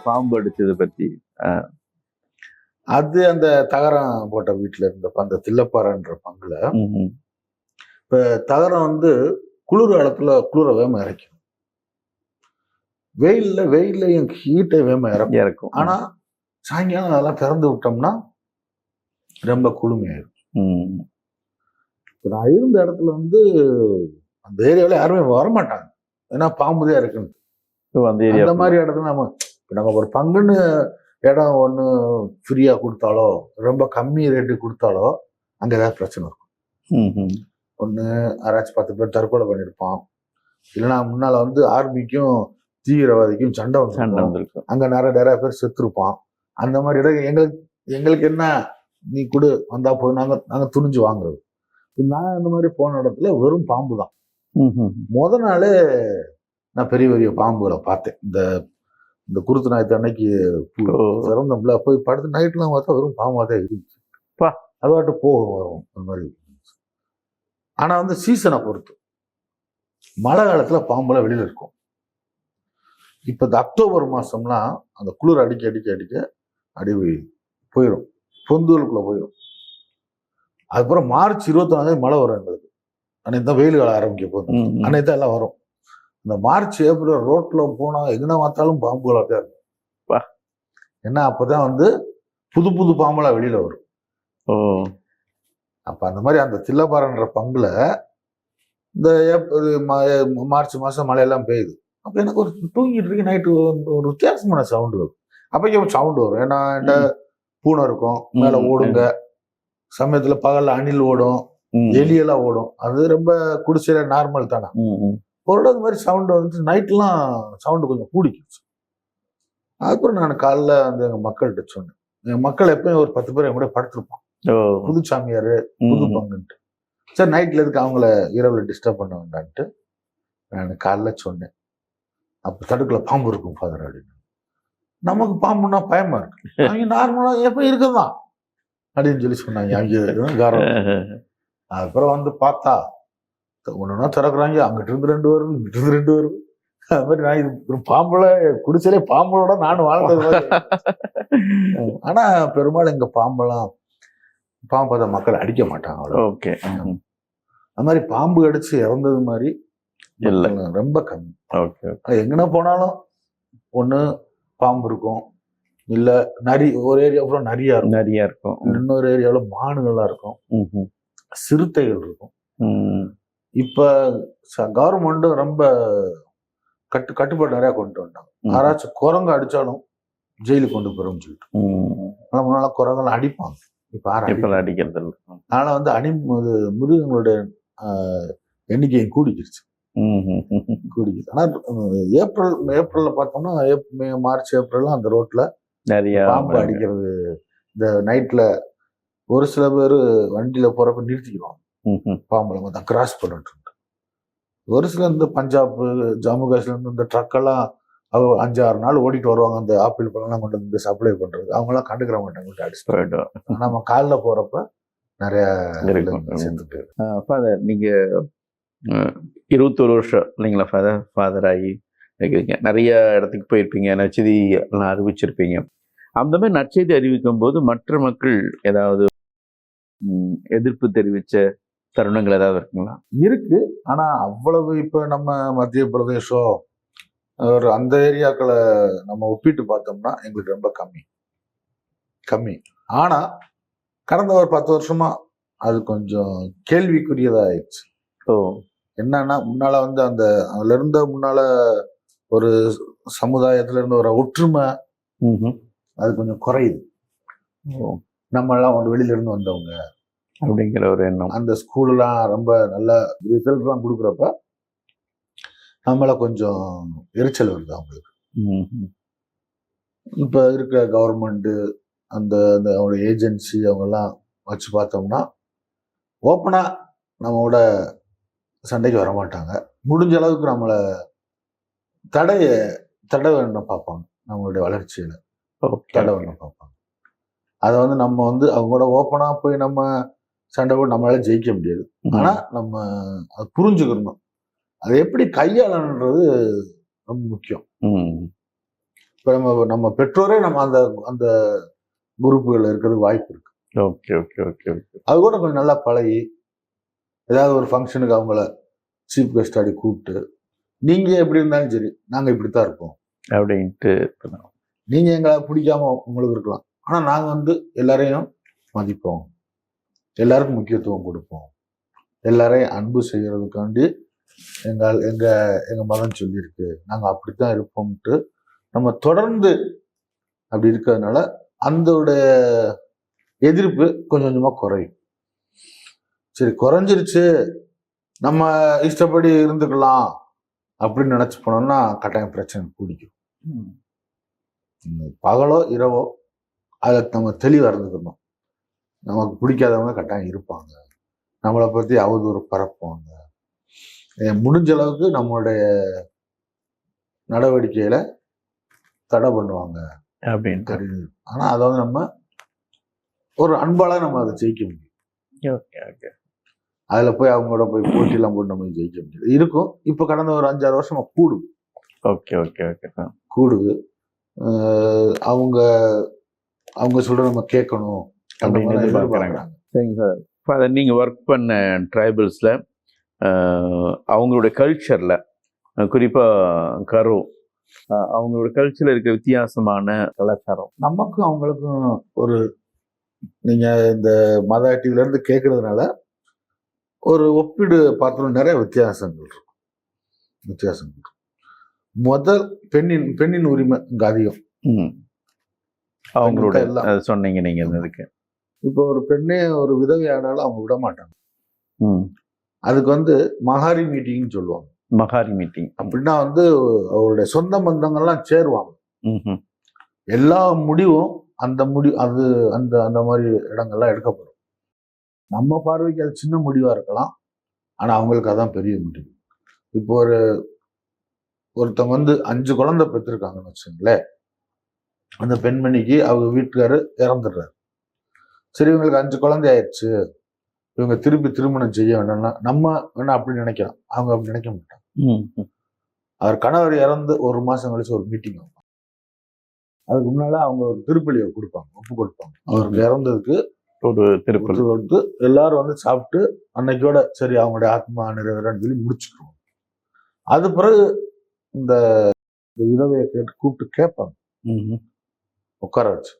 பாம்பு அடிச்சதை பத்தி. அது அந்த தகரம் போட்ட வீட்டுல இருந்த அந்த தில்லப்பாறைன்ற பங்குல இப்ப தகரம் வந்து குளிர் காலத்துல குளிர வேகமா இறக்கும், வெயில்லையும் ஹீட்டை வேகமா இறக்கும். ஆனா சாயங்காலம் அதெல்லாம் திறந்து விட்டோம்னா ரொம்ப குளுமையாயிருக்கும். இப்ப நான் இருந்த இடத்துல வந்து அந்த ஏரியாவில யாருமே வரமாட்டாங்க, ஏன்னா பாம்புதான் இருக்குன்னு. அந்த மாதிரி இடத்துல நம்ம ஒரு பங்குன்னு இடம் ஒன்று ஃப்ரீயா கொடுத்தாலோ ரொம்ப கம்மி ரேட்டு கொடுத்தாலோ அங்க ஏதாவது பிரச்சனை இருக்கும். ஒன்று யாராச்சும் 10 பேர் தற்கொலை பண்ணியிருப்பான், இல்லைன்னா முன்னால வந்து ஆர்மிக்கும் தீவிரவாதிக்கும் சண்டை வந்துருக்கும், அங்க நிறைய பேர் செத்துருப்பான். அந்த மாதிரி இடம் எங்களுக்கு என்ன, நீ கொடு வந்தா போய் நாங்க துணிஞ்சு வாங்குறது. நான் இந்த மாதிரி போன இடத்துல வெறும் பாம்பு தான். முத நாளே நான் பெரிய பெரிய பாம்புகளை பார்த்தேன். இந்த குருத்து ஞாயிற்று அன்னைக்கு சிறந்தம்ல போய் படுத்து நைட்லாம் பார்த்தா வெறும் பாம்பாக தான் இருந்துச்சு. அது வாட்டு போகும் வரும் அந்த மாதிரி. ஆனா வந்து சீசனை பொறுத்து மழை காலத்துல பாம்பெல்லாம் வெளியில இருக்கும். இப்ப இந்த அக்டோபர் மாசம்லாம் அந்த குளிர் அடிக்க அடி போயிடும், பொந்துகளுக்குள்ள போயிடும். அதுக்கப்புறம் மார்ச் 24 மழை வரும் எங்களுக்கு. அன்னைக்கு தான் வெயில் காலம் ஆரம்பிக்க போகுது, அன்னைக்கு தான் எல்லாம் வரும். இந்த மார்ச் ஏப்ரல் ரோட்ல போனா எங்கன்னா பார்த்தாலும் பாம்புகளாக தான் இருக்கும். ஏன்னா அப்பதான் வந்து புது புது பாம்பெல்லாம் வெளியில வரும். அப்ப அந்த மாதிரி அந்த தில்லப்பாறைன்ற பங்குல இந்த மார்ச் மாசம் மழையெல்லாம் பெய்யுது. அப்ப எனக்கு ஒரு தூங்கிட்டு இருக்கு, நைட்டு ஒரு வித்தியாசமான சவுண்டு வரும். அப்போ சவுண்டு வரும், ஏன்னா என்கிட்ட பூனை இருக்கும், மேல ஓடுங்க. சமயத்துல பகல்ல அணில் ஓடும், எலியெல்லாம் ஓடும். அது ரொம்ப குடிசையில நார்மல் தானே. ஒரு இடம் மாதிரி சவுண்டு வந்துட்டு நைட்லாம் சவுண்டு கொஞ்சம் கூடிக்கிச்சு. அதுக்கப்புறம் நான் காலைல வந்து எங்க மக்கள்கிட்ட சொன்னேன். எங்க மக்கள் எப்பயும் ஒரு 10 பேர் என் கூட படுத்திருப்பான், புது சாமியாரு புது பங்குன்ட்டு. சரி நைட்ல இருக்கு அவங்கள இரவுல டிஸ்டர்ப் பண்ண வேண்டான்ட்டு நான் காலைல சொன்னேன். அப்ப தடுக்கல பாம்பு இருக்கும் ஃபாதர் அப்படின்னு. நமக்கு பாம்புன்னா பயமா இருக்கு, அவங்க நார்மலா எப்ப இருக்குதான் அப்படின்னு சொல்லி சொன்னாங்க. அவங்க அதுக்கப்புறம் வந்து பார்த்தா ஒண்ணுன்னா திறக்குறாங்க, அங்கிட்டு இருந்து 2 வருது, இங்கிட்டு இருந்து 2 வருது. அது மாதிரி நான் இது பாம்புல குடிசையிலே பாம்புகளோட நானும் வாழ்ந்தது. ஆனா பெரும்பாலும் இங்க பாம்பு பார்த்த மக்கள் அடிக்க மாட்டாங்க அவ்வளவு. அது மாதிரி பாம்பு அடிச்சு இறந்தது மாதிரி ரொம்ப கம்மி. எங்கன்னா போனாலும் ஒண்ணு பாம்பு இருக்கும், இல்ல நரி. ஒரு ஏரியாவுல நிறைய இருக்கும், இன்னொரு ஏரியாவுல மானுகள்லாம் இருக்கும், சிறுத்தைகள் இருக்கும். இப்ப கவர்மெண்ட் ரொம்ப கட்டுப்பாடு நிறைய கொண்டு வந்தாங்க. யாராச்சும் குரங்கு அடிச்சாலும் ஜெயிலுக்கு கொண்டு போறோம்னு சொல்லிட்டு. முன்னால குரங்கெல்லாம் அடிப்பாங்க, இப்ப அடிக்கிறது இல்லை. ஆனா வந்து மிருகங்களுடைய எண்ணிக்கையும் கூடிக்கிடுச்சு. ஆனா ஏப்ரல்ல பார்த்தோம்னா மார்ச் ஏப்ரல் அந்த ரோட்ல நிறைய பாம்பு அடிக்கிறது. இந்த நைட்ல ஒரு சில பேர் வண்டியில போறப்ப நிறுத்திக்குவாங்க, பாம்புல தான் கிராஸ் பண்ணிட்டு. ஒரு சில இந்த பஞ்சாப் ஜம்மு காஷ்மீர்ல இருந்து இந்த ட்ரக் எல்லாம் 5-6 நாள் ஓடிட்டு வருவாங்க, அந்த ஆப்பிள் பழம்லாம் கொண்டு வந்து சப்ளை பண்றது. அவங்க எல்லாம் கண்டுக்கிற மாட்டாங்க, அடிச்சு போயிட்டோம். நம்ம காலில் போறப்ப நிறைய சேர்ந்துட்டு. நீங்க 21 வருஷம் இல்லைங்களா ஃபாதர் ஆகி இருக்கிறீங்க, நிறைய இடத்துக்கு போயிருப்பீங்க, நற்செய்தி எல்லாம் அறிவிச்சிருப்பீங்க. அந்த மாதிரி நற்செய்தி அறிவிக்கும் போது மற்ற மக்கள் ஏதாவது எதிர்ப்பு தெரிவிச்ச தருணங்கள் ஏதாவது இருக்குங்களா? இருக்கு, ஆனா அவ்வளவு இப்ப நம்ம மத்திய பிரதேசம் ஒரு அந்த ஏரியாக்களை நம்ம ஒப்பிட்டு பார்த்தோம்னா எங்களுக்கு ரொம்ப கம்மி. ஆனா கடந்த ஒரு 10 வருஷமா அது கொஞ்சம் கேள்விக்குரியதா ஆயிடுச்சு. என்னன்னா முன்னால வந்து அதுல இருந்த முன்னால ஒரு சமுதாயத்துல இருந்த ஒரு ஒற்றுமை அது கொஞ்சம் குறையுது. நம்ம எல்லாம் வெளியில இருந்து வந்தவங்க அப்படிங்கிற ஒரு எண்ணம். அந்த ஸ்கூல்லாம் ரொம்ப நல்ல ரிசல்ட் தான் கொடுக்குறப்ப நம்மள கொஞ்சம் எரிச்சல் வருது அவங்களுக்கு. இப்ப இருக்க கவர்மெண்ட் அந்த அவங்களோட ஏஜென்சி அவங்கெல்லாம் வச்சு பார்த்தோம்னா ஓப்பனா நம்மளோட சண்டைக்கு வரமாட்டாங்க. முடிஞ்ச அளவுக்கு நம்மளை தடை வேணும் பார்ப்பாங்க, நம்மளுடைய வளர்ச்சியில தடை வேணும் பார்ப்பாங்க. அதை வந்து நம்ம வந்து அவங்களோட ஓப்பனா போய் நம்ம சண்டை போட்டு நம்மளால ஜெயிக்க முடியாது. ஆனா நம்ம அதை புரிஞ்சுக்கணும், அதை எப்படி கையாளணுன்றது ரொம்ப முக்கியம். இப்போ நம்ம பெற்றோரே நம்ம அந்த அந்த குரூப்புகளில் இருக்கிறதுக்கு வாய்ப்பு இருக்கு. Okay okay okay okay. அது கூட கொஞ்சம் நல்லா பழகி ஏதாவது ஒரு ஃபங்க்ஷனுக்கு அவங்கள சீஃப் கெஸ்ட் ஆடி கூப்பிட்டு, நீங்க எப்படி இருந்தாலும் சரி நாங்க இப்படித்தான் இருப்போம் அப்படின்ட்டு. நீங்க எங்களை பிடிக்காம உங்களுக்கு இருக்கலாம், ஆனா நாங்க வந்து எல்லாரையும் மதிப்போம், எல்லாருக்கும் முக்கியத்துவம் கொடுப்போம், எல்லாரையும் அன்பு செய்யறதுக்காண்டி எங்க எங்க எங்க மகன் சொல்லியிருக்கு, நாங்க அப்படித்தான் இருப்போம்ட்டு நம்ம தொடர்ந்து அப்படி இருக்கிறதுனால அந்த எதிர்ப்பு கொஞ்சம் கொஞ்சமா குறையும். சரி குறைஞ்சிருச்சு, நம்ம இஷ்டப்படி இருந்துக்கலாம் அப்படின்னு நினைச்சு போனோம்னா கட்டாயம் பிரச்சனை பிடிக்கும். பகலோ இரவோ அதை நம்ம தெளிவா இருந்துக்கணும். நமக்கு பிடிக்காதவங்க கட்டாயம் இருப்பாங்க, நம்மளை பத்தி அவதூறு பரப்புவாங்க, முடிஞ்ச அளவுக்கு நம்மளுடைய நடவடிக்கையில தடை பண்ணுவாங்க அப்படின்ட்டு. ஆனா அதை வந்து நம்ம ஒரு அன்பால நம்ம அதை ஜெயிக்க முடியும். Okay okay. அதுல போய் அவங்களோட போய் போட்டியெல்லாம் போட்டு நம்ம ஜெயிக்க முடியாது. இருக்கும் இப்ப கடந்த ஒரு 5-6 வருஷமா கூடுது. Okay okay okay. கூடுது. அவங்க அவங்க சொல்ற நம்ம கேட்கணும் அப்படின்னு எதிர்பார்க்குறாங்க. சரிங்க சார். இப்போ அதை நீங்கள் ஒர்க் பண்ண ட்ரைபல்ஸில் அவங்களோட கல்ச்சரில் குறிப்பாக கரோ அவங்களோட கல்ச்சரில் இருக்க வித்தியாசமான கலாச்சாரம் நமக்கும் அவங்களுக்கும் ஒரு நீங்க இந்த மத டிவில இருந்து கேட்கறதுனால ஒரு ஒப்பீடு பார்த்தோம், நிறைய வித்தியாசங்கள் இருக்கும். முதல் பெண்ணின் உரிமை இங்க அதிகம். அவங்களோட சொன்னீங்க நீங்க இருந்ததுக்கு. இப்போ ஒரு பெண்ணே ஒரு விதவை ஆனாலும் அவங்க விட மாட்டாங்க. அதுக்கு வந்து மகாரி மீட்டிங்னு சொல்லுவாங்க. மகாரி மீட்டிங் அப்படின்னா வந்து அவருடைய சொந்த பந்தங்கள்லாம் சேருவாங்க. எல்லா முடிவும் அந்த அந்த மாதிரி இடங்கள்லாம் எடுக்கப்படும். நம்ம பார்வைக்கு அது சின்ன முடிவா இருக்கலாம், ஆனா அவங்களுக்கு அதான் பெரிய முடிவு. இப்போ ஒருத்தவங்க வந்து 5 குழந்தை பெற்றிருக்காங்கன்னு வச்சுங்களேன். அந்த பெண்மணிக்கு அவங்க வீட்டுக்காரு இறந்துடுறாரு. சரி இவங்களுக்கு 5 குழந்தை ஆயிடுச்சு, இவங்க திருப்பி திருமணம் செய்ய வேண்டாம்னா நம்ம வேணா அப்படி நினைக்கலாம், அவங்க அப்படி நினைக்க மாட்டாங்க. அவர் கணவர் இறந்து 1 மாசம் கழிச்சு ஒரு மீட்டிங் வைப்பாங்க. அதுக்கு முன்னால அவங்க ஒரு திருப்பலியை கொடுப்பாங்க, ஒப்பு கொடுப்பாங்க. அவருக்கு இறந்ததுக்கு ஒரு திருப்பலி கொடுத்து எல்லாரும் வந்து சாப்பிட்டு அன்னைக்கோட சரி அவங்களுடைய ஆத்மா நிறைவேறான்னு சொல்லி முடிச்சுக்குவோம். அது பிறகு இந்த விதவையை கூப்பிட்டு கேட்பாங்க, உட்கார வச்சு,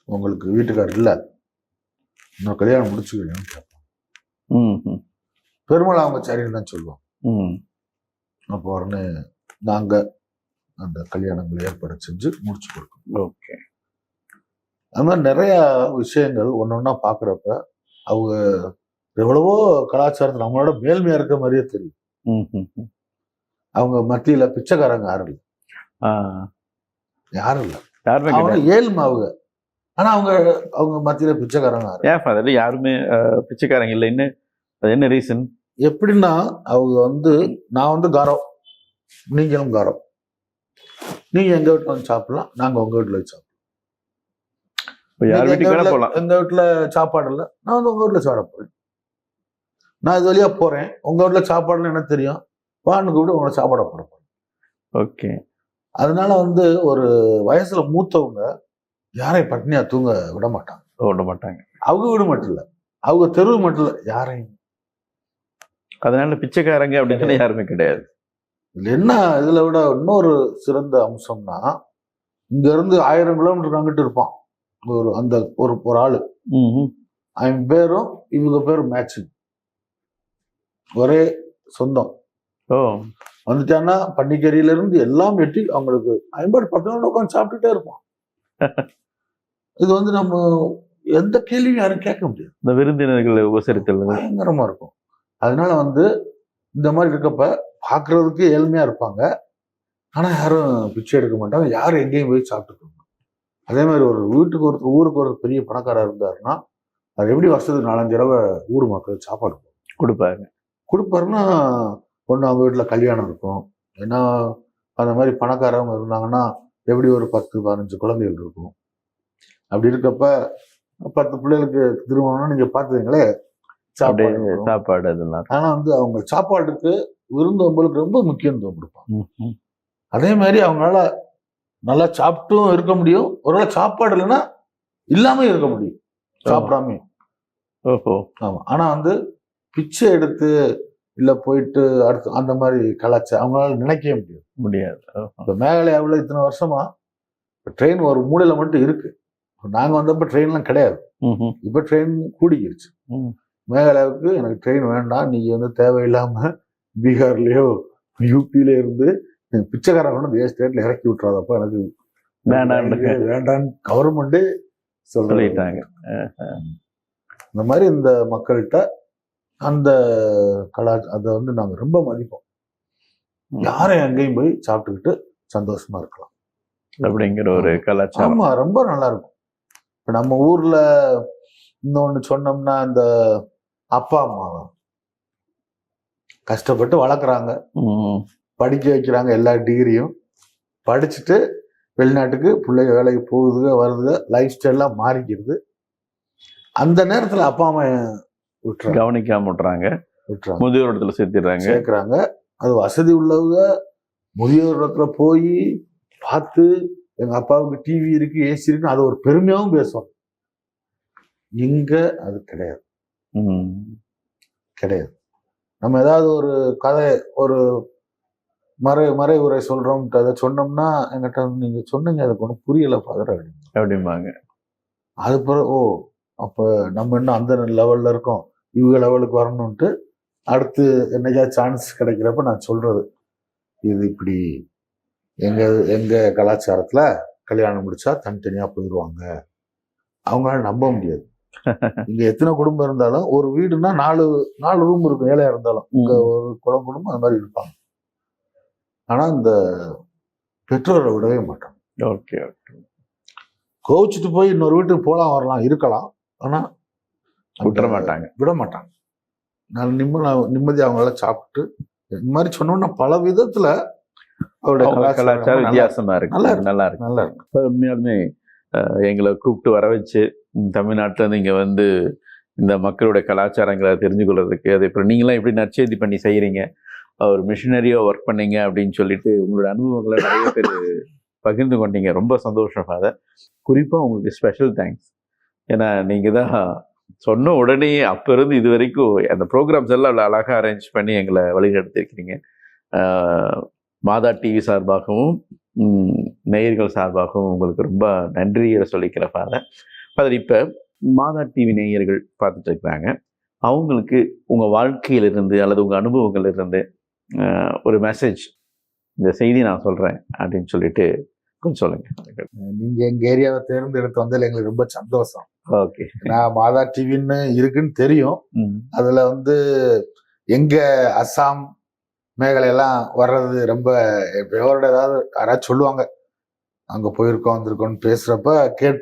உங்களுக்கு வீட்டுக்காரர் இல்லை, இன்னும் கல்யாணம் முடிச்சுக்கிறீங்கன்னு கேட்பாங்க. பெருமாள் அவங்க சரின்னு தான் சொல்லுவாங்க. அப்போ உடனே நாங்க அந்த கல்யாணங்களை ஏற்பாடு செஞ்சு முடிச்சு கொடுக்கணும். ஓகே. அது மாதிரி நிறைய விஷயங்கள் ஒன்னொன்னா பாக்குறப்ப அவங்க எவ்வளவோ கலாச்சாரத்தில் நம்மளோட மேல்மையா இருக்க மாதிரியே தெரியும். அவங்க மத்தியில பிச்சைக்காரங்க யாரும் இல்லை, அவங்க ஏழ்மை அவங்க. ஆனா அவங்க மத்தியில பிச்சைக்காரங்க யாருமே பிச்சைக்காரங்க இல்லைன்னு அது என்ன ரீசன்? எப்படின்னா அவங்க வந்து நான் வந்து காரம், நீங்களும் காரம், நீங்க எங்க வீட்டுல வந்து சாப்பிடலாம், நாங்க உங்க வீட்டுல வச்சு சாப்பிடலாம். எங்க வீட்டுல சாப்பாடு இல்லை, நான் வந்து உங்க வீட்டுல சாப்பிட போறேன். நான் இது வழியா போறேன், உங்க வீட்டுல சாப்பாடுன்னு எனக்கு தெரியும், வான்னு கூப்பிட்டு உங்களை சாப்பாட போட போறேன். ஓகே. அதனால வந்து ஒரு வயசுல மூத்தவங்க யாரையும் பட்னியா தூங்க விட மாட்டாங்க. அவங்க வீடு மட்டும் இல்ல, அவங்க தெருவு மட்டும் இல்ல, யாரையும். அதனால பிச்சைக்காரங்க அப்படின்னு யாருமே கிடையாது. என்ன இதுல விட இன்னொரு சிறந்த அம்சம்னா, இங்க இருந்து 1000 கிலோமீட்டர் அங்கிட்டு இருப்பான் அந்த ஒரு ஆளு. அவன் பேரும் இவங்க பேரும் மேட்சிங், ஒரே சொந்தம். வந்துட்டான்னா பண்டிகரியில இருந்து எல்லாம் வெட்டி அவங்களுக்கு 50-10 நாள் உட்காந்து சாப்பிட்டுட்டே இருப்பான். இது வந்து நம்ம எந்த கேள்வியும் யாரும் கேட்க முடியாது. இந்த விருந்தினர்களை உபசரித்தல் பயங்கரமா இருக்கும். அதனால வந்து இந்த மாதிரி இருக்கப்ப பாக்குறதுக்கு ஏழ்மையா இருப்பாங்க, ஆனா யாரும் பிச்சை எடுக்க மாட்டாங்க, யாரும் எங்கேயும் போய் சாப்பிட்டுருக்காங்க. அதே மாதிரி ஒரு ஊருக்கு ஒரு பெரிய பணக்காரர் இருந்தாருன்னா அது எப்படி வருஷத்துக்கு 4-5 தடவை ஊர் மக்கள் சாப்பாடு கொடுப்பாருன்னா, ஒன்று அவங்க வீட்டுல கல்யாணம் இருக்கும், ஏன்னா அந்த மாதிரி பணக்காரவங்க இருந்தாங்கன்னா எப்படி ஒரு 10-15 குழந்தைகள் இருக்கும். அப்படி இருக்கப்ப 10 பிள்ளைகளுக்கு திருமணம்னா நீங்க பாத்துக்கீங்களே சாப்பாடு அதெல்லாம். ஆனா வந்து அவங்க சாப்பாட்டுக்கு விருந்தோம்பலுக்கு ரொம்ப முக்கியத்துவம் கொடுப்பாங்க. அதே மாதிரி அவங்களால நல்லா சாப்பிட்டும் இருக்க முடியும், ஒருவேளை சாப்பாடு இல்லைன்னா இல்லாம இருக்க முடியும், சாப்பிடாம. ஓஹோ. ஆமா. ஆனா வந்து பிச்சை எடுத்து இல்ல போயிட்டு அடுத்து அந்த மாதிரி கலாச்சாரம் அவங்களால நினைக்கவே முடியாது. இப்ப மேகாலயாவில் இத்தனை வருஷமா ட்ரெயின் ஒரு மூலையில மட்டும் இருக்கு. நாங்க வந்தப்ப ட்ரெயின்லாம் கிடையாது. இப்ப ட்ரெயின் கூடிக்கிருச்சு. மேகாலயாவுக்கு எனக்கு ட்ரெயின் வேண்டாம், நீங்க வந்து தேவையில்லாம பீகார்லயோ யூபியில இருந்து பிச்சைக்காரன் கொண்டு ஸ்டேட்ல இறக்கி விட்டுறாதப்ப எனக்கு வேண்டான்னு கவர்மெண்டே சொல்லிட்டாங்க. இந்த மாதிரி இந்த மக்கள்கிட்ட அந்த அதை வந்து நாங்க ரொம்ப மதிப்போம். யாரும் எங்கேயும் போய் சாப்பிட்டுக்கிட்டு சந்தோஷமா இருக்கலாம் அப்படிங்கிற ஒரு கலாச்சாரம். ஆமா, ரொம்ப நல்லா இருக்கும். இப்ப நம்ம ஊர்ல இன்னொன்னு சொன்னோம்னா, இந்த அப்பா அம்மா கஷ்டப்பட்டு வளர்க்குறாங்க, படிக்க வைக்கிறாங்க, எல்லா டிகிரியும் படிச்சுட்டு வெளிநாட்டுக்கு பிள்ளைங்க வேலைக்கு போகுதுங்க வருதுங்க, லைஃப் ஸ்டைல்லாம் மாறிக்கிறது. அந்த நேரத்துல அப்பா அம்மா கவனிக்காம விட்டுறாங்க, முதியோர் இடத்துல சேர்க்கிறாங்க. அது வசதி உள்ளவங்க முதியோர் இடத்துல போய் பார்த்து எங்க அப்பாவுக்கு டிவி இருக்கு, ஏசி இருக்கு, அது ஒரு பெருமையாவும் பேசுவோம். இங்க அது கிடையாது. நம்ம ஏதாவது ஒரு கதை, ஒரு மறை உரை சொல்றோம், அதை சொன்னோம்னா என்கிட்ட நீங்க சொன்னீங்க அதுக்கு ஒன்றும் புரியல ஃபாதர் அப்படிம்பாங்க. அது பிறகு அப்ப நம்ம இன்னும் அந்த லெவல்ல இருக்கோம், இவங்க லெவலுக்கு வரணும்ட்டு அடுத்து என்னைக்காவது சான்ஸ் கிடைக்கிறப்ப நான் சொல்றது, இது இப்படி எங்க கலாச்சாரத்துல கல்யாணம் முடிச்சா தனித்தனியா போயிடுவாங்க, அவங்களால நம்ப முடியாது. இங்க எத்தனை குடும்பம் இருந்தாலும் ஒரு வீடுனா 4 ரூம் இருக்கும், ஏழையா இருந்தாலும் இங்க ஒரு குடும்பம் அந்த மாதிரி இருப்பாங்க. ஆனா இந்த பெற்றோரை விடவே மாட்டாங்க. ஓகே, கோவிச்சுட்டு போய் இன்னொரு வீட்டுக்கு போலாம் வரலாம் இருக்கலாம், ஆனா விட மாட்டாங்க. நான் நிம்மதி அவங்களால சாப்பிட்டு இந்த மாதிரி சொன்னோம்னா பல விதத்துல அவருடைய கலாச்சாரம் வித்தியாசமா இருக்கு, நல்லா இருக்கு. உண்மையாலுமே எங்களை கூப்பிட்டு வர வச்சு தமிழ்நாட்டில் இருந்து இங்கே வந்து இந்த மக்களுடைய கலாச்சாரங்களை தெரிஞ்சு கொள்றதுக்கு, அதே அப்புறம் நீங்களாம் எப்படி நற்செய்தி பண்ணி செய்கிறீங்க, ஒரு மிஷினரியாக ஒர்க் பண்ணீங்க அப்படின்னு சொல்லிட்டு உங்களோட அனுபவங்களை நிறைய பேர் பகிர்ந்து கொண்டீங்க. ரொம்ப சந்தோஷம் ஃபாதர். குறிப்பாக உங்களுக்கு ஸ்பெஷல் தேங்க்ஸ். ஏன்னா நீங்கள் தான் சொன்ன உடனே அப்போ இருந்து இது வரைக்கும் அந்த ப்ரோக்ராம்ஸ் எல்லாம் அவ்வளோ அழகாக அரேஞ்ச் பண்ணி எங்களை வழிநடத்திருக்கிறீங்க. மாதா டிவி சார்பாகவும் நேயர்கள் சார்பாகவும் உங்களுக்கு ரொம்ப நன்றியை சொல்லிக்கிறேன் ஃபாதர். ஃபாதர், இப்போ மாதா டிவி நேயர்கள் பார்த்துட்டு இருக்கிறாங்க, அவங்களுக்கு உங்கள் வாழ்க்கையிலிருந்து அல்லது உங்கள் அனுபவங்களிலிருந்து ஒரு மெசேஜ், இந்த செய்தி நான் சொல்கிறேன் அப்படின்னு சொல்லிட்டு கொஞ்சம் சொல்லுங்க. நீங்கள் எங்கள் ஏரியாவை தேர்ந்தெடுத்து வந்தால் எங்களுக்கு ரொம்ப சந்தோஷம். ஓகே, நான் மாதா டிவின்னு இருக்குன்னு தெரியும். அதில் வந்து எங்கள் அஸ்ஸாம் மேகலையெல்லாம் வர்றது ரொம்ப எவரோட ஏதாவது யாராவது சொல்லுவாங்க, அங்கே போயிருக்கோம் வந்திருக்கோம்னு பேசுகிறப்ப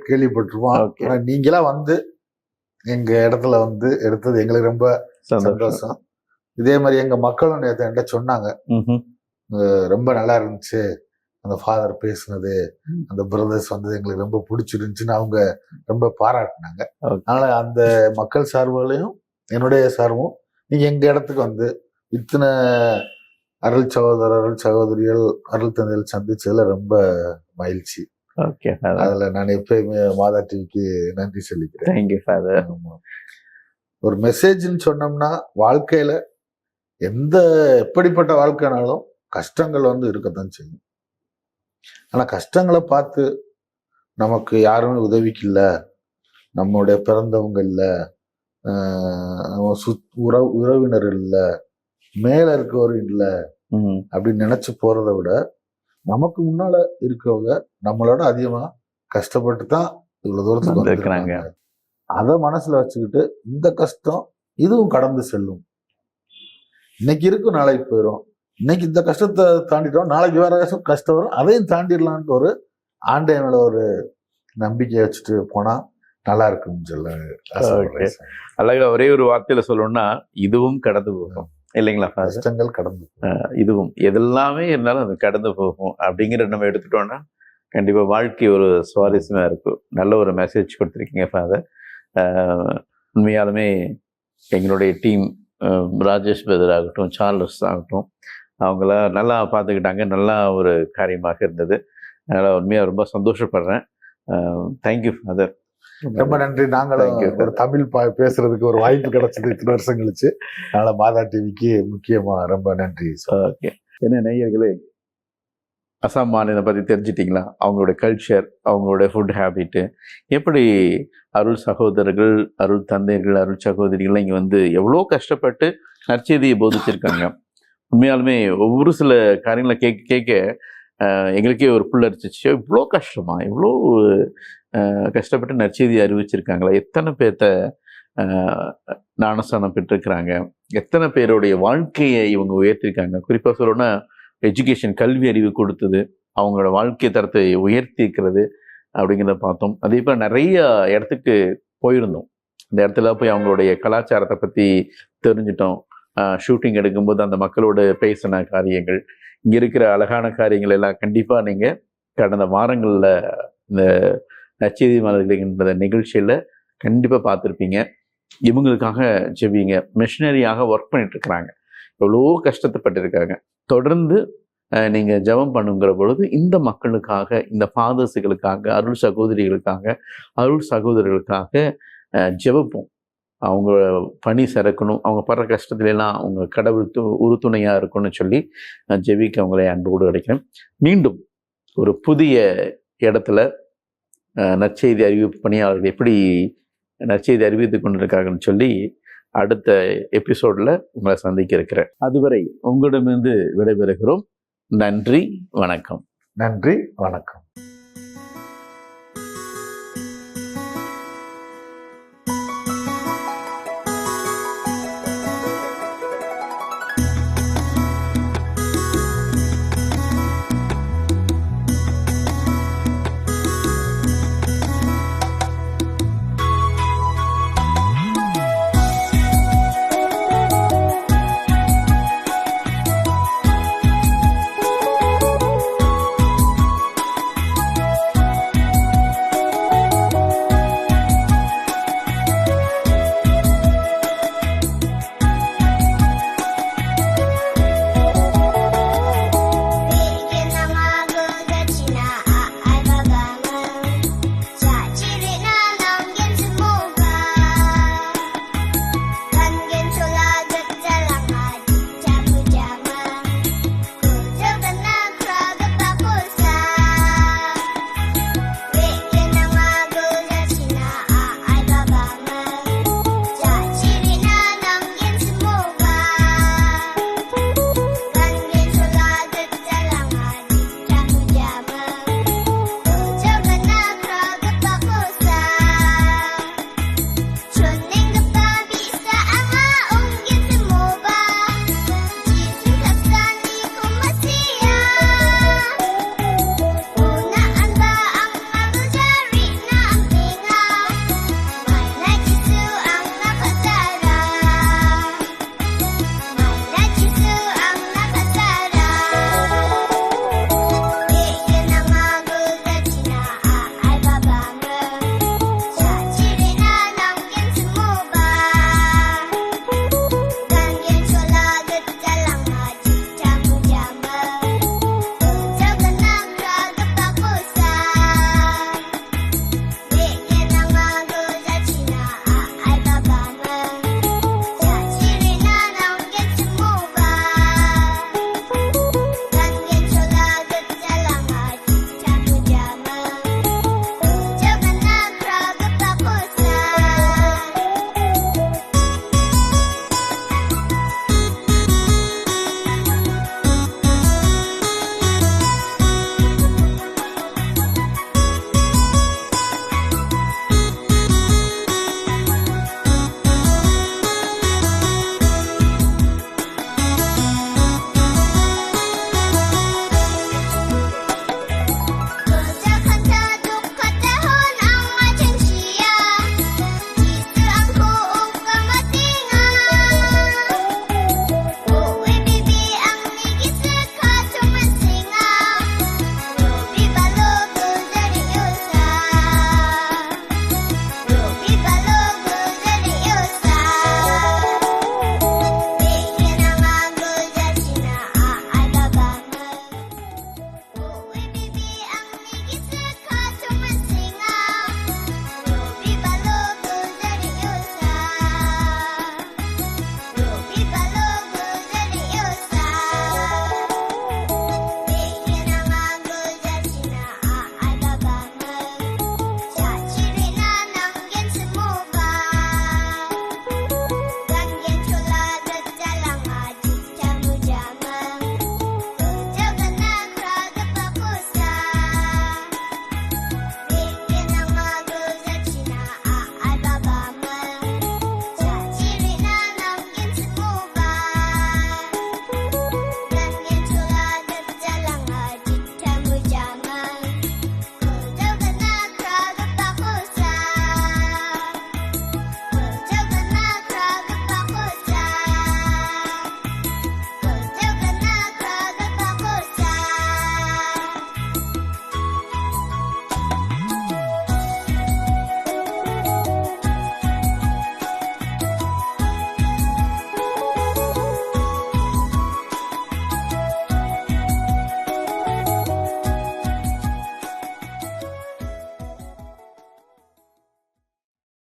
கேள்விப்பட்டிருப்போம். ஆனால் நீங்களாம் வந்து எங்கள் இடத்துல வந்து எடுத்தது எங்களுக்கு ரொம்ப சந்தோஷம். இதே மாதிரி எங்கள் மக்களும் நேற்று என்கிட்ட சொன்னாங்க, ரொம்ப நல்லா இருந்துச்சு அந்த ஃபாதர் பேசுனது, அந்த பிரதர்ஸ் வந்தது எங்களுக்கு ரொம்ப பிடிச்சிருந்துச்சுன்னு அவங்க ரொம்ப பாராட்டினாங்க. அதனால அந்த மக்கள் சார்புகளையும் என்னுடைய சார்பும் நீங்க எங்க இடத்துக்கு வந்து இத்தனை அருள் சகோதரர்கள் சகோதரிகள் அருள் தந்தைகள் சந்திச்சதுல ரொம்ப மகிழ்ச்சி. அதுல நான் எப்பயுமே மாதா டிவிக்கு நன்றி சொல்லிக்கிறேன். ஒரு மெசேஜ்ன்னு சொன்னோம்னா, வாழ்க்கையில எப்படிப்பட்ட வாழ்க்கைனாலும் கஷ்டங்கள் வந்து இருக்கத்தான் செய்யும். ஆனா கஷ்டங்களை பார்த்து நமக்கு யாருமே உதவிக்கு இல்லை, நம்மளுடைய பிறந்தவங்க இல்லை, உறவினர் இல்லை, மேல இருக்கவர் இல்லை அப்படின்னு நினைச்சு போறதை விட நமக்கு முன்னால இருக்கவங்க நம்மளோட அதிகமா கஷ்டப்பட்டு தான் இவ்வளவு தூரத்துக்கு வந்திருக்கிறாங்க. அதை மனசுல வச்சுக்கிட்டு இந்த கஷ்டம் இதுவும் கடந்து செல்லும், இன்னைக்கு இருக்கும் நாளைக்கு போயிடும், இன்னைக்கு இந்த கஷ்டத்தை தாண்டிட்டோம் நாளைக்கு வேற கஷ்டம் வரும் அதையும் தாண்டிடலான்ட்டு ஒரு ஆண்டை மேல ஒரு நம்பிக்கை வச்சுட்டு போனா நல்லா இருக்குன்னு சொல்ல அழகா ஒரே ஒரு வார்த்தையில சொல்லணும்னா, இதுவும் கடந்து போகும் இல்லைங்களா? கஷ்டங்கள் கடந்து இதுவும் எதெல்லாமே இருந்தாலும் அது கடந்து போகும் அப்படிங்கிற நம்ம எடுத்துட்டோம்னா கண்டிப்பா வாழ்க்கை ஒரு சுவாரஸ்யமா இருக்கும். நல்ல ஒரு மெசேஜ் கொடுத்துருக்கீங்க ஃபாதர். உண்மையாலுமே எங்களுடைய டீம் ராஜேஷ் பிரதர் ஆகட்டும், சார்லஸ் ஆகட்டும், அவங்கள நல்லா பார்த்துக்கிட்டாங்க. நல்லா ஒரு காரியமாக இருந்தது. அதனால் உண்மையாக ரொம்ப சந்தோஷப்படுறேன். Thank you father. ரொம்ப நன்றி. நாங்களும் Thank you, sir. ஒரு தமிழ் பேசுறதுக்கு ஒரு வாய்ப்பு கிடைச்சது இத்தனை வருஷம் கழிச்சு. அதனால மாதா டிவிக்கு முக்கியமா ரொம்ப நன்றி. ஓகே. என்ன நேயர்களே, அசாம் மாநிலம் பற்றி தெரிஞ்சிட்டிங்களா? அவங்களோட கல்ச்சர், அவங்களோட ஃபுட் ஹேபிட்டு, எப்படி அருள் சகோதரர்கள், அருள் தந்தையர்கள், அருள் சகோதரிகள் இங்கே வந்து எவ்வளோ கஷ்டப்பட்டு நற்செய்தியை போதிச்சிருக்காங்க. உண்மையாலுமே ஒவ்வொரு சில காரியங்களை கேட்க கேட்க எங்களுக்கே ஒரு புல்லரிச்சிச்சு. இவ்வளோ கஷ்டமா, இவ்வளோ கஷ்டப்பட்டு நற்செய்தியை அறிவிச்சிருக்காங்களா? எத்தனை பேர்த்த ஞானஸ்தானம் பெற்றிருக்கிறாங்க, எத்தனை பேருடைய வாழ்க்கையை இவங்க உயர்த்திருக்காங்க. குறிப்பாக சொல்லணும்னா எஜுகேஷன், கல்வி அறிவு கொடுத்தது, அவங்களோட வாழ்க்கை தரத்தை உயர்த்திக்கிறது அப்படிங்கிறத பார்த்தோம். அதே போல் நிறைய இடத்துக்கு போயிருந்தோம். இந்த இடத்துல போய் அவங்களுடைய கலாச்சாரத்தை பற்றி தெரிஞ்சிட்டோம். ஷூட்டிங் எடுக்கும்போது அந்த மக்களோட பேசின காரியங்கள், இங்கே இருக்கிற அழகான காரியங்கள் எல்லாம் கண்டிப்பாக நீங்கள் கடந்த வாரங்களில் இந்த நற்செய்தி மலர்கள்ன்ற நிகழ்ச்சியில் கண்டிப்பாக பார்த்துருப்பீங்க. இவங்களுக்காக ஜெபிங்க. மிஷனரியாக ஒர்க் பண்ணிட்டு இருக்கிறாங்க, எவ்வளோ கஷ்டப்பட்டிருக்காங்க. தொடர்ந்து நீங்கள் ஜெபம் பண்ணுங்கிற பொழுது இந்த மக்களுக்காக, இந்த ஃபாதர்ஸுகளுக்காக, அருள் சகோதரிகளுக்காக, அருள் சகோதரர்களுக்காக ஜெபிப்போம். அவங்க பணி சிறக்கணும், அவங்க படுற கஷ்டத்துலலாம் அவங்க கடவுள் உறுதுணையாக இருக்கும்னு சொல்லி ஜெபிக்க அவங்களை அன்போடு அடைக்கிறேன். மீண்டும் ஒரு புதிய இடத்துல நற்செய்தி அறிவிப்பு பணியாளர்கள் எப்படி நற்செய்தி அறிவித்து கொண்டிருக்காங்கன்னு சொல்லி அடுத்த எபிசோடில் உங்களை சந்திக்க இருக்கிறேன். அதுவரை உங்களிடமிருந்து விடைபெறுகிறோம். நன்றி, வணக்கம். நன்றி, வணக்கம்.